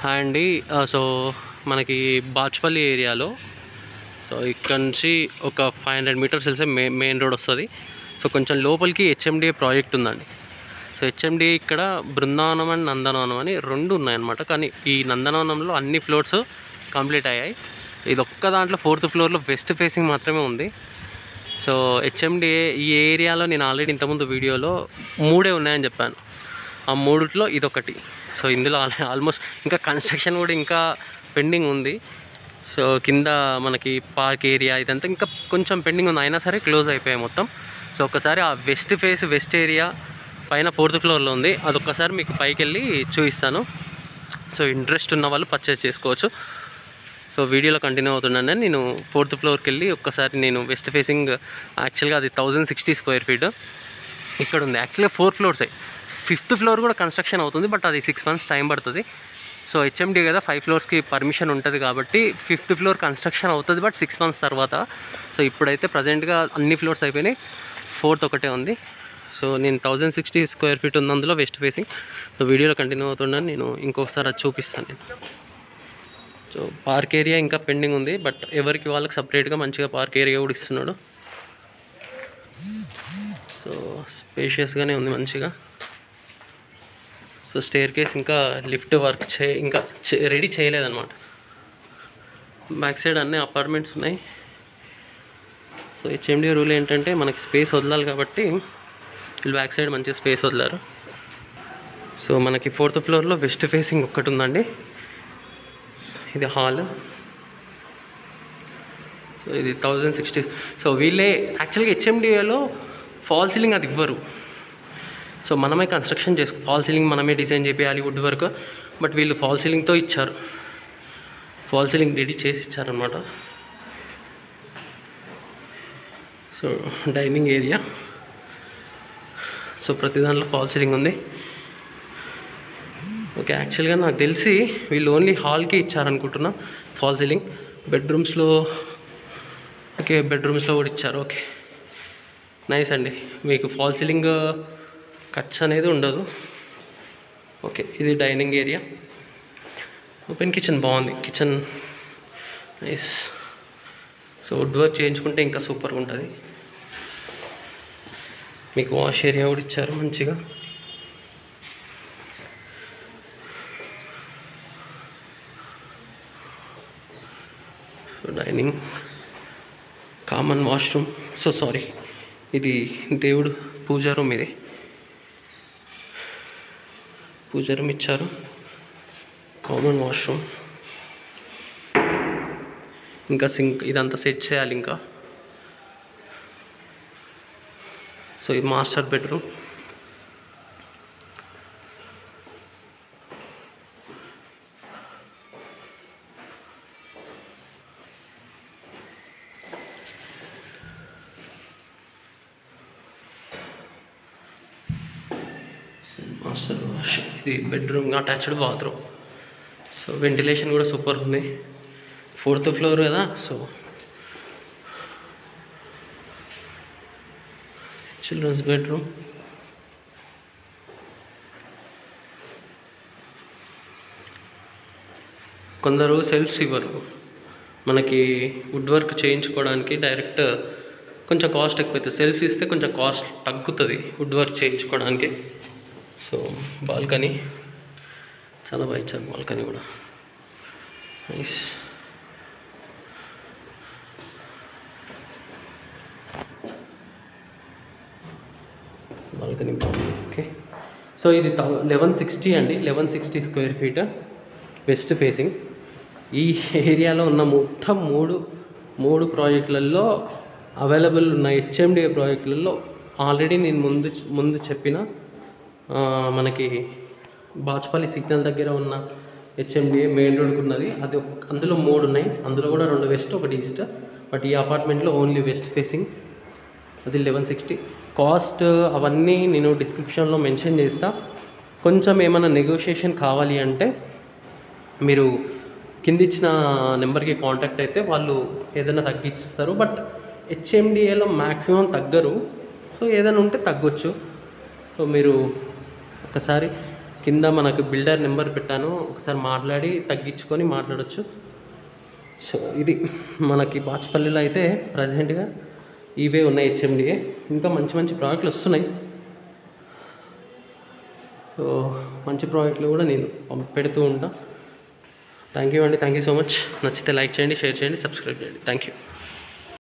Hi అండి. So మనకి బాచుపల్లి ఏరియాలో సో ఇక్కడ నుంచి ఒక 500 మీటర్స్ వెళ్తే మెయిన్ రోడ్ వస్తుంది. సో కొంచెం లోపలికి హెచ్ఎండిఏ ప్రాజెక్ట్ ఉందండి. సో హెచ్ఎండిఏ ఇక్కడ బృందావనం అండ్ నందనవనం అని రెండు ఉన్నాయన్నమాట. కానీ ఈ నందనవనంలో అన్ని ఫ్లోర్స్ కంప్లీట్ అయ్యాయి. ఇది ఒక్క దాంట్లో 4th ఫ్లోర్లో వెస్ట్ ఫేసింగ్ మాత్రమే ఉంది. సో హెచ్ఎండిఏ ఈ ఏరియాలో నేను ఆల్రెడీ ఇంతకుముందు వీడియోలో 3 ఉన్నాయని చెప్పాను. ఆ 3లో ఇదొకటి. సో ఇందులో ఆల్మోస్ట్ ఇంకా కన్స్ట్రక్షన్ కూడా ఇంకా పెండింగ్ ఉంది. సో కింద మనకి పార్క్ ఏరియా ఇదంతా ఇంకా కొంచెం పెండింగ్ ఉంది, అయినా సరే క్లోజ్ అయిపోయాయి మొత్తం. సో ఒకసారి ఆ వెస్ట్ ఏరియా పైన 4th ఫ్లోర్లో ఉంది. అదొక్కసారి మీకు పైకి వెళ్ళి చూపిస్తాను. సో ఇంట్రెస్ట్ ఉన్న వాళ్ళు పర్చేస్ చేసుకోవచ్చు. సో వీడియోలో కంటిన్యూ అవుతున్నాను. నేను 4th ఫ్లోర్కి వెళ్ళి ఒక్కసారి నేను వెస్ట్ ఫేసింగ్ యాక్చువల్గా అది 1060 స్క్వేర్ ఫీట్ ఇక్కడ ఉంది. యాక్చువల్గా 4 ఫ్లోర్సే, 5th ఫ్లోర్ కూడా కన్స్ట్రక్షన్ అవుతుంది, బట్ అది 6 months టైం పడుతుంది. సో హెచ్ఎండి కదా 5 ఫ్లోర్స్కి పర్మిషన్ ఉంటుంది కాబట్టి 5th ఫ్లోర్ కన్స్ట్రక్షన్ అవుతుంది, బట్ 6 months తర్వాత. సో ఇప్పుడైతే ప్రజెంట్గా అన్ని ఫ్లోర్స్ అయిపోయినాయి, 4th ఒకటే ఉంది. సో నేను 1060 స్క్వేర్ ఫీట్ ఉంది అందులో వెస్ట్ ఫేసింగ్. సో వీడియోలో కంటిన్యూ అవుతున్నాను. నేను ఇంకొకసారి అది చూపిస్తాను నేను. సో పార్క్ ఏరియా ఇంకా పెండింగ్ ఉంది, బట్ ఎవరికి వాళ్ళకి సపరేట్గా మంచిగా పార్క్ ఏరియా కూడా ఇస్తున్నాడు. సో స్పేషియస్గానే ఉంది మంచిగా. సో స్టేర్ కేస్ ఇంకా లిఫ్ట్ వర్క్ ఇంకా రెడీ చేయలేదన్నమాట. బ్యాక్ సైడ్ అన్ని అపార్ట్మెంట్స్ ఉన్నాయి. సో హెచ్ఎండి రూల్ ఏంటంటే మనకి స్పేస్ వదలాలి కాబట్టి వీళ్ళు బ్యాక్ సైడ్ మంచిగా స్పేస్ వదిలారు. సో మనకి 4th ఫ్లోర్లో వెస్ట్ ఫేసింగ్ ఒక్కటి ఉందండి. ఇది హాల్. సో ఇది 1060. సో వీళ్ళే యాక్చువల్గా హెచ్ఎండిఏలో ఫాల్ సీలింగ్ అది ఇవ్వరు. సో మనమే కన్స్ట్రక్షన్ ఫాల్ సీలింగ్ మనమే డిజైన్ చేయాలి వుడ్ వర్క్, బట్ వీళ్ళు ఫాల్ సీలింగ్తో ఇచ్చారు. ఫాల్ సీలింగ్ రెడీ చేసి ఇచ్చారనమాట. So dining area. సో ప్రతి దాంట్లో ఫాల్ సీలింగ్ ఉంది. ఓకే, యాక్చువల్గా నాకు తెలిసి వీళ్ళు ఓన్లీ హాల్కి ఇచ్చారనుకుంటున్నా ఫాల్ సీలింగ్. బెడ్రూమ్స్లో కూడా ఇచ్చారు. ఓకే, నైస్ అండి. మీకు ఫాల్ సీలింగ్ ఖర్చు అనేది ఉండదు. ఓకే, ఇది డైనింగ్ ఏరియా. ఓపెన్ కిచెన్ బాగుంది. Kitchen nice. So wood work చేయించుకుంటే ఇంకా సూపర్గా ఉంటుంది. మీకు వాష్ ఏరియా కూడా ఇచ్చారు మంచిగా. So dining, common washroom. So sorry, ఇది దేవుడు పూజా రూమ్. ఇది పూజా రూమ్ ఇచ్చారు. కామన్ వాష్రూమ్, ఇంకా సింక్ ఇదంతా సెట్ చేయాలి ఇంకా. సో ఇది మాస్టర్ బెడ్రూమ్. Master wash. ఇది bedroom attached bathroom. So ventilation కూడా సూపర్ ఉంది. 4th ఫ్లోర్ కదా. So children's bedroom. కొందరు సెల్ఫ్స్ ఇవ్వరు మనకి వుడ్ వర్క్ చేయించుకోవడానికి, డైరెక్ట్ కొంచెం కాస్ట్ ఎక్కువైతుంది. సెల్ఫ్ ఇస్తే కొంచెం కాస్ట్ తగ్గుతుంది వుడ్ వర్క్ చేయించుకోవడానికి. సో బాల్కనీ చాలా బాగా ఇచ్చారు. బాల్కనీ కూడా నైస్. బాల్కనీ బాగుంది. ఓకే, సో ఇది 1160 అండి. 1160 స్క్వేర్ ఫీట్ వెస్ట్ ఫేసింగ్. ఈ ఏరియాలో ఉన్న మొత్తం మూడు ప్రాజెక్టులలో అవైలబుల్ ఉన్న హెచ్ఎండిఏ ప్రాజెక్టులలో ఆల్రెడీ నేను ముందు చెప్పిన మనకి బాచుపల్లి సిగ్నల్ దగ్గర ఉన్న హెచ్ఎండిఏ మెయిన్ రోడ్కి ఉన్నది. అది అందులో 3 ఉన్నాయి. అందులో కూడా 2 వెస్ట్ 1 ఈస్ట్. బట్ ఈ అపార్ట్మెంట్లో ఓన్లీ వెస్ట్ ఫేసింగ్. అది 1160. కాస్ట్ అవన్నీ నేను డిస్క్రిప్షన్లో మెన్షన్ చేస్తా. కొంచెం ఏమైనా నెగోషియేషన్ కావాలి అంటే మీరు కింద ఇచ్చిన నెంబర్కి కాంటాక్ట్ అయితే వాళ్ళు ఏదైనా తగ్గించిస్తారు. బట్ హెచ్ఎండిఏలో మ్యాక్సిమం తగ్గరు. సో ఏదైనా ఉంటే తగ్గొచ్చు. సో మీరు ఒకసారి కింద మనకు బిల్డర్ నెంబర్ పెట్టాను, ఒకసారి మాట్లాడి తగ్గించుకొని మాట్లాడచ్చు. సో ఇది మనకి బాచుపల్లిలో అయితే ప్రజెంట్గా ఇవే ఉన్నాయి హెచ్ఎండిఏ. ఇంకా మంచి మంచి ప్రాజెక్టులు వస్తున్నాయి. సో మంచి ప్రాజెక్టులు కూడా నేను పెడుతూ ఉంటాను. థ్యాంక్ యూ అండి, థ్యాంక్ యూ సో మచ్. నచ్చితే లైక్ చేయండి, షేర్ చేయండి, సబ్స్క్రైబ్ చేయండి. Thank you.